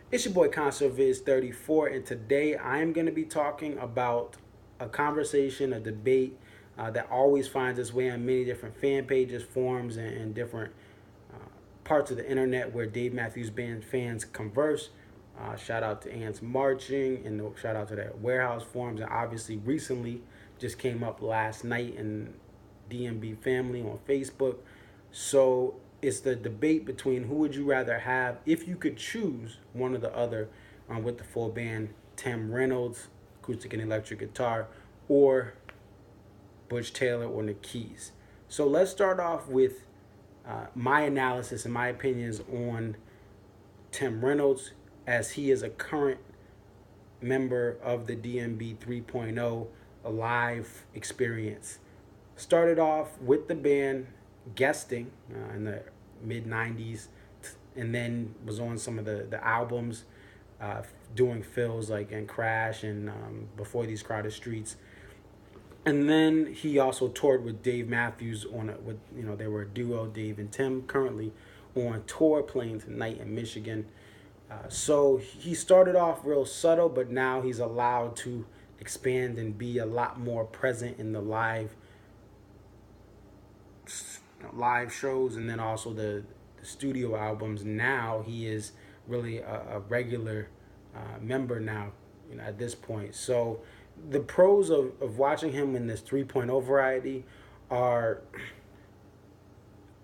It's your boy ConsoViz34, and today I am going to be talking about a conversation, a debate that always finds its way on many different fan pages, forums, and different parts of the internet where Dave Matthews Band fans converse. Shout out to Ants Marching, and shout out to that Warehouse Forums, and obviously recently just came up last night in DMB Family on Facebook. So it's the debate between who would you rather have if you could choose one or the other with the full band, Tim Reynolds, acoustic and electric guitar, or Butch Taylor on the keys. So let's start off with my analysis and my opinions on Tim Reynolds as he is a current member of the DMB 3.0 a live experience. Started off with the band guesting in the mid 90s and then was on some of the albums uh, doing fills like in Crash and Before These Crowded Streets. And then he also toured with Dave Matthews on it. With they were a duo, Dave and Tim, currently on tour playing tonight in Michigan. So he started off real subtle, but now he's allowed to expand and be a lot more present in the live shows, and then also the studio albums. Now he is really a regular member now, at this point. So the pros of watching him in this 3.0 variety are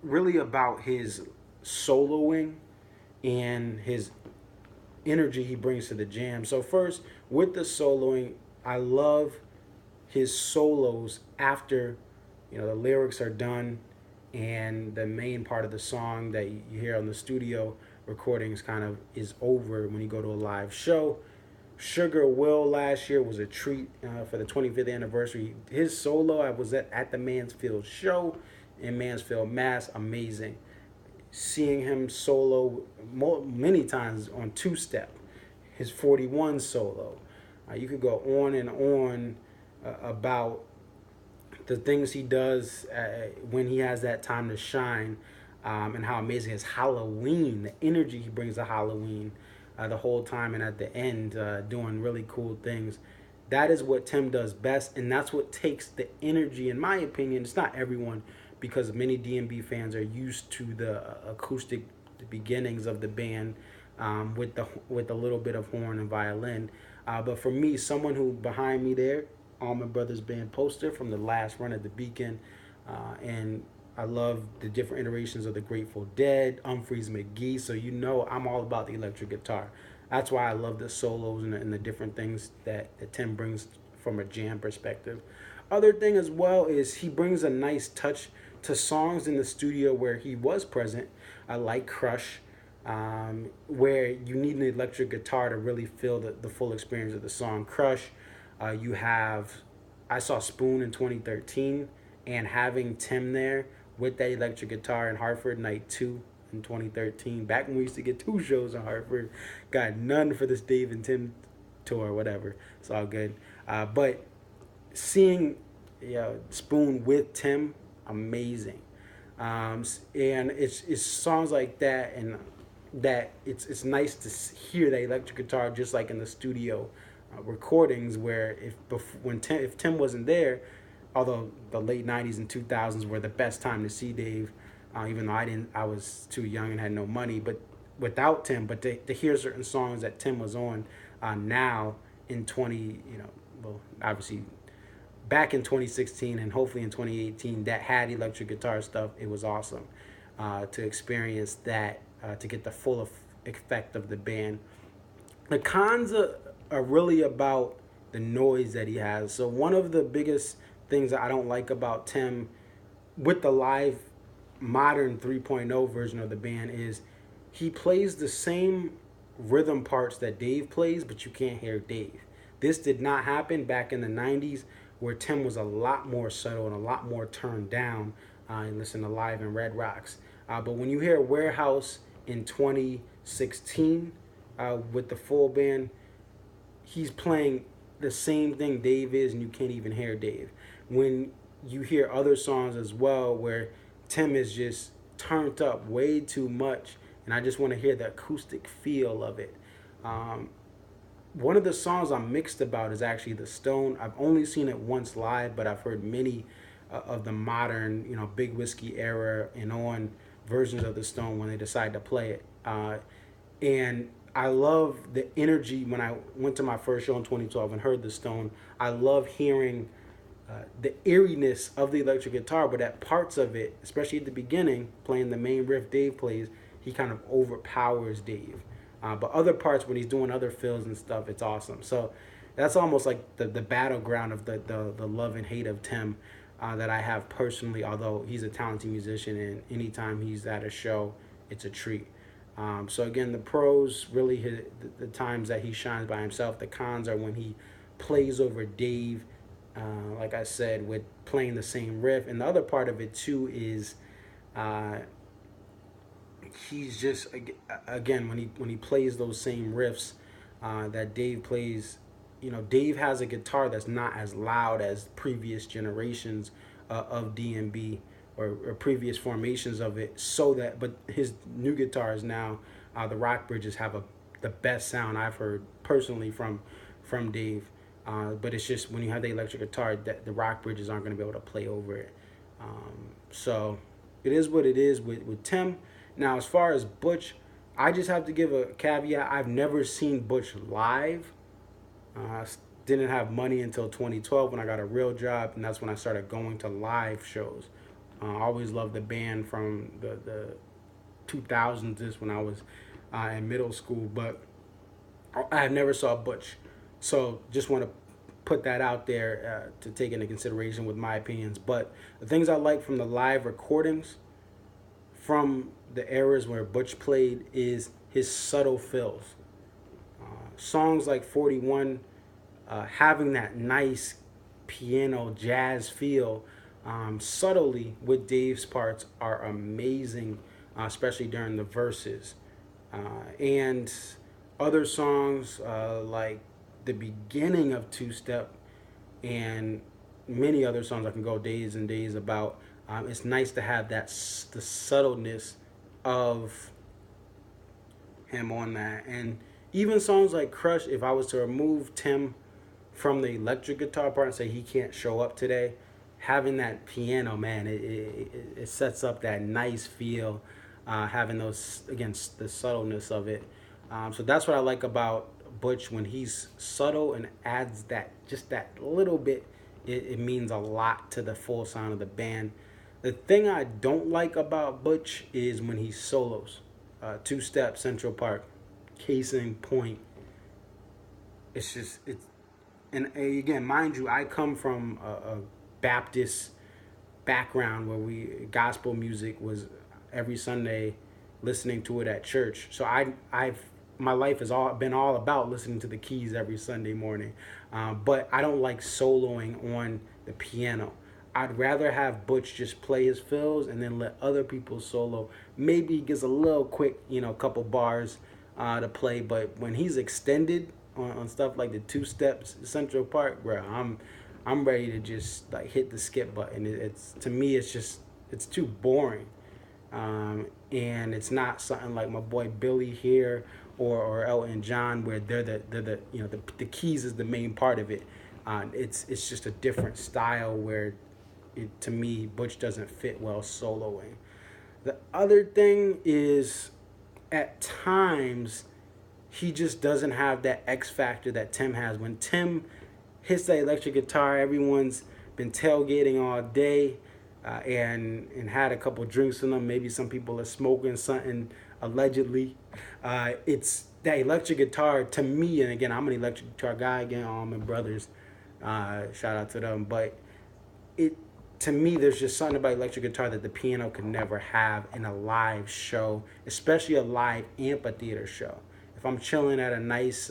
really about his soloing and his energy he brings to the jam. So first, with the soloing, I love his solos after the lyrics are done and the main part of the song that you hear on the studio recordings kind of is over when you go to a live show. Sugar Will last year was a treat for the 25th anniversary. His solo, I was at the Mansfield show in Mansfield, Mass. Amazing. Seeing him solo many times on Two Step, his 41 solo. You could go on and on about the things he does when he has that time to shine, and how amazing his Halloween, the energy he brings to Halloween the whole time, and at the end doing really cool things. That is what Tim does best, and that's what takes the energy, in my opinion. It's not everyone, because many DMB fans are used to the acoustic beginnings of the band, with a little bit of horn and violin. But for me, someone who behind me there, Allman Brothers Band poster from the last run at the Beacon, and I love the different iterations of the Grateful Dead, Humphreys McGee. So I'm all about the electric guitar. That's why I love the solos and the different things that Tim brings from a jam perspective. Other thing as well is he brings a nice touch to songs in the studio where he was present. I like Crush, where you need an electric guitar to really feel the full experience of the song. Crush, you have, I saw Spoon in 2013, and having Tim there with that electric guitar in Hartford, night 2 in 2013, back when we used to get 2 shows in Hartford, got none for this Dave and Tim tour or whatever. It's all good. But seeing Spoon with Tim, amazing. And it's songs like that, and that it's nice to hear that electric guitar just like in the studio recordings, where if Tim wasn't there, although the late 90s and 2000s were the best time to see Dave, even though I was too young and had no money, but without Tim, but to hear certain songs that Tim was on now in 20, well, obviously back in 2016 and hopefully in 2018 that had electric guitar stuff, it was awesome to experience that, to get the full effect of the band. The cons are really about the noise that he has. So one of the biggest things that I don't like about Tim with the live modern 3.0 version of the band is he plays the same rhythm parts that Dave plays, but you can't hear Dave. This did not happen back in the 90s, where Tim was a lot more subtle and a lot more turned down, and listen to Live and Red Rocks. But when you hear Warehouse in 2016 with the full band, he's playing the same thing Dave is, and you can't even hear Dave. When you hear other songs as well where Tim is just turned up way too much, and I just want to hear the acoustic feel of it. Um, One of the songs I'm mixed about is actually The Stone. I've only seen it once live, but I've heard many of the modern, Big Whiskey era and on versions of The Stone when they decide to play it. And I love the energy when I went to my first show in 2012 and heard The Stone. I love hearing the eeriness of the electric guitar, but at parts of it, especially at the beginning, playing the main riff Dave plays, he kind of overpowers Dave. But other parts when he's doing other fills and stuff, it's awesome. So that's almost like the battleground of the love and hate of Tim that I have personally, although he's a talented musician and anytime he's at a show, it's a treat. So again, the pros really the times that he shines by himself. The cons are when he plays over Dave, like I said, with playing the same riff. And the other part of it too is uh, he's just again when he plays those same riffs that Dave plays. Dave has a guitar that's not as loud as previous generations of DMB or previous formations of it. But his new guitars now, the Rock Bridges have the best sound I've heard personally from Dave. But it's just when you have the electric guitar, that the Rock Bridges aren't going to be able to play over it. So it is what it is with Tim. Now, as far as Butch, I just have to give a caveat. I've never seen Butch live. I didn't have money until 2012 when I got a real job, and that's when I started going to live shows. I always loved the band from the 2000s, this when I was in middle school, but I never saw Butch. So just want to put that out there to take into consideration with my opinions. But the things I like from the live recordings from the eras where Butch played is his subtle fills. Songs like 41, having that nice piano jazz feel subtly with Dave's parts are amazing, especially during the verses. And other songs like the beginning of Two Step and many other songs I can go days and days about. It's nice to have the subtleness of him on that. And even songs like Crush, if I was to remove Tim from the electric guitar part and say he can't show up today, having that piano, man, it sets up that nice feel, having those, again, the subtleness of it. So that's what I like about Butch when he's subtle and adds just that little bit. It means a lot to the full sound of the band. The thing I don't like about Butch is when he solos. Two Step, Central Park, case in point. And again, mind you, I come from a Baptist background where gospel music was every Sunday, listening to it at church. So my life has been all about listening to the keys every Sunday morning. But I don't like soloing on the piano. I'd rather have Butch just play his fills and then let other people solo. Maybe he gets a little quick, couple bars to play. But when he's extended on stuff like the Two Steps, Central Park, bro, I'm ready to just like hit the skip button. It's to me, it's too boring, and it's not something like my boy Billy here or Elton John where they're the keys is the main part of it. It's just a different style where to me Butch doesn't fit well soloing. The other thing is at times he just doesn't have that X factor that Tim has. When Tim hits that electric guitar, everyone's been tailgating all day and had a couple drinks in them. Maybe some people are smoking something allegedly. It's that electric guitar to me, and again, I'm an electric guitar guy. Again, all my brothers, shout out to them. But to me, there's just something about electric guitar that the piano can never have in a live show, especially a live amphitheater show. If I'm chilling at a nice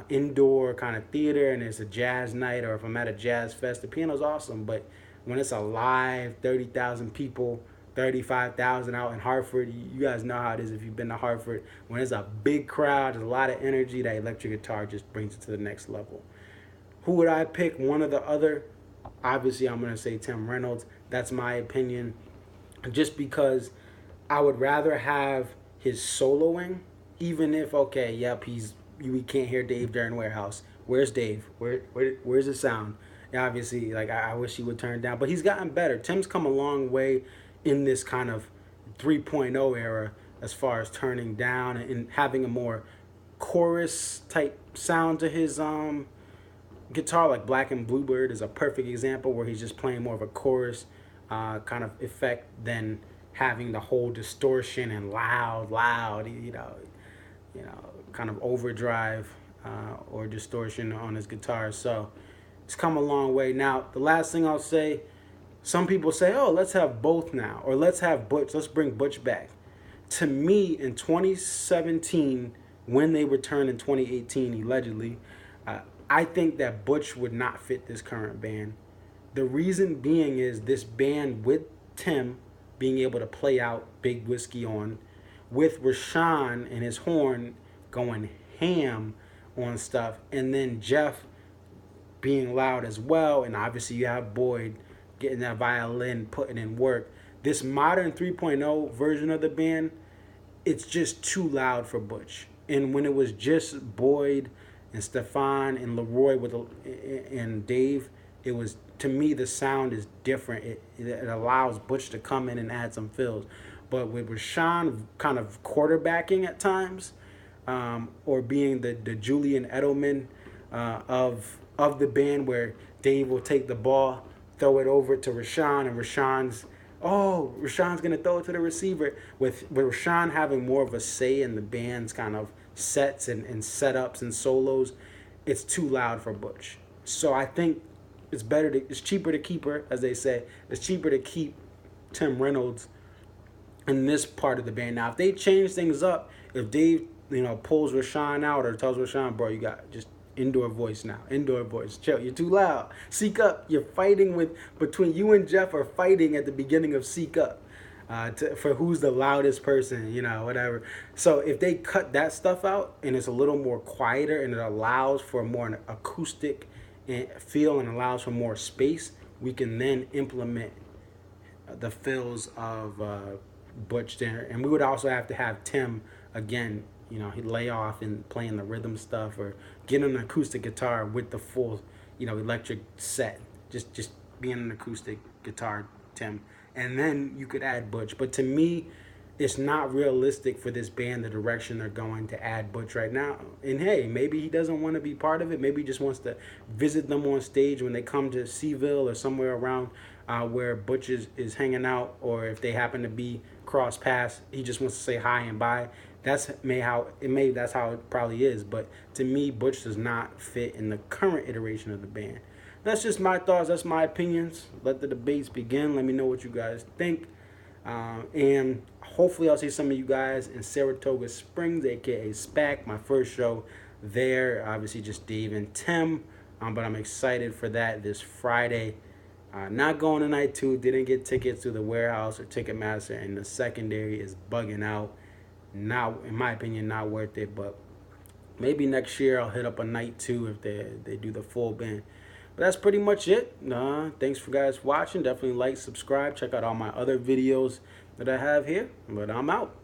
indoor kind of theater and it's a jazz night, or if I'm at a jazz fest, the piano's awesome. But when it's a live 30,000 people, 35,000 out in Hartford, you guys know how it is if you've been to Hartford. When it's a big crowd, there's a lot of energy, that electric guitar just brings it to the next level. Who would I pick? One or the other? Obviously, I'm going to say Tim Reynolds. That's my opinion. Just because I would rather have his soloing even if, okay, yep, we can't hear Dave during Warehouse. Where's Dave? Where's the sound? And obviously, like I wish he would turn it down, but he's gotten better. Tim's come a long way in this kind of 3.0 era as far as turning down and having a more chorus type sound to his guitar. Like Black and Bluebird is a perfect example where he's just playing more of a chorus kind of effect than having the whole distortion and loud, kind of overdrive or distortion on his guitar. So it's come a long way. Now, the last thing I'll say, some people say, oh, let's have both now, or let's have Butch, let's bring Butch back. To me, in 2017, when they returned in 2018, allegedly, I think that Butch would not fit this current band. The reason being is this band with Tim being able to play out Big Whiskey on, with Rashawn and his horn going ham on stuff, and then Jeff being loud as well, and obviously you have Boyd getting that violin, putting in work. This modern 3.0 version of the band, it's just too loud for Butch. And when it was just Boyd and Stefan and Leroy and Dave, it was, to me, the sound is different. It allows Butch to come in and add some fills. But with Rashawn kind of quarterbacking at times, or being the Julian Edelman of the band, where Dave will take the ball, throw it over to Rashawn, and Rashawn's going to throw it to the receiver. With Rashawn having more of a say in the band's kind of sets and setups and solos, it's too loud for Butch. So I think it's cheaper to keep her, as they say. It's cheaper to keep Tim Reynolds in this part of the band. Now, if they change things up, if Dave, pulls Rashawn out or tells Rashawn, bro, you got just indoor voice now. Indoor voice. Chill. You're too loud. Seek Up. You're fighting between you and Jeff are fighting at the beginning of Seek Up for who's the loudest person, whatever. So if they cut that stuff out and it's a little more quieter and it allows for more an acoustic feel and allows for more space, we can then implement the fills of Butch there. And we would also have to have Tim again, he'd lay off and playing the rhythm stuff, or get an acoustic guitar with the full, electric set. Just being an acoustic guitar, Tim. And then you could add Butch. But to me, it's not realistic for this band, the direction they're going, to add Butch right now. And hey, maybe he doesn't want to be part of it. Maybe he just wants to visit them on stage when they come to Seville or somewhere around where Butch is hanging out, or if they happen to be cross paths, he just wants to say hi and bye. That's how it probably is. But to me, Butch does not fit in the current iteration of the band. That's just my thoughts. That's my opinions. Let the debates begin. Let me know what you guys think. And hopefully I'll see some of you guys in Saratoga Springs, aka SPAC, my first show there. Obviously just Dave and Tim. But I'm excited for that this Friday. Not going to night 2. Didn't get tickets to the Warehouse or Ticketmaster, and the secondary is bugging out. Not, in my opinion, not worth it. But maybe next year I'll hit up a night 2 if they do the full band. But that's pretty much it. Thanks for guys watching. Definitely like, subscribe, check out all my other videos that I have here. But I'm out.